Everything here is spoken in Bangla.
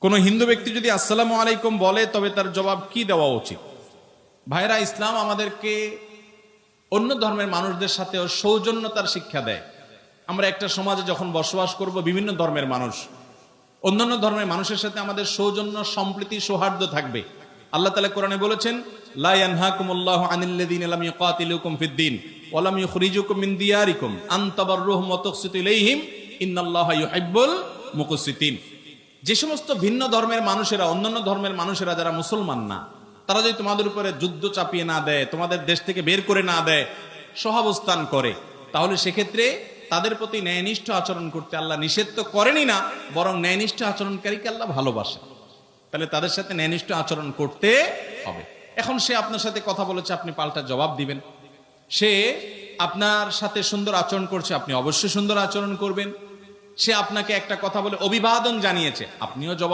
কোন হিন্দু ব্যক্তি যদি আসসালামু আলাইকুম বলে তবে তার জবাব কি দেওয়া উচিত? ভাইরা, ইসলাম আমাদেরকে অন্য ধর্মের মানুষদের সাথেও সৌজন্যতার শিক্ষা দেয়। আমরা একটা সমাজে যখন বসবাস করব, বিভিন্ন ধর্মের মানুষ, অন্যান্য ধর্মের মানুষের সাথে আমাদের সৌজন্য, সম্প্রীতি, সৌহার্দ্য থাকবে। আল্লাহ তাআলা কোরআনে বলেছেন, লা ইয়ানহাকুমুল্লাহু আনিল্লাযীনা লাম ইউকাতিলুকুম ফিদ-দীন ওয়া লাম ইখরিজুকুম মিন দিয়ারিকুম আন তাবাররুহুম ওয়া তুকসিতু ইলাইহিম ইন্নাল্লাহা ইউহিব্বুল মুকসিতিন। যে সমস্ত ভিন্ন ধর্মের মানুষেরা, অন্যান্য ধর্মের মানুষেরা যারা মুসলমান না, তারা যদি তোমাদের উপরে যুদ্ধ চাপিয়ে না দেয়, তোমাদের দেশ থেকে বের করে না দেয়, সহাবস্থান করে, তাহলে সেক্ষেত্রে তাদের প্রতি ন্যায়নিষ্ঠ আচরণ করতে আল্লাহ নিষেধ তো করেনি না, বরং ন্যায়নিষ্ঠ আচরণকারীকে আল্লাহ ভালোবাসে। তাহলে তাদের সাথে ন্যায়নিষ্ঠ আচরণ করতে হবে। এখন সে আপনার সাথে কথা বলেছে, আপনি পাল্টা জবাব দিবেন। সে আপনার সাথে সুন্দর আচরণ করছে, আপনি অবশ্যই সুন্দর আচরণ করবেন। সে আপনাকে একটা কথা বলে অভিবাদন জানিয়েছে, আপনিও জবাব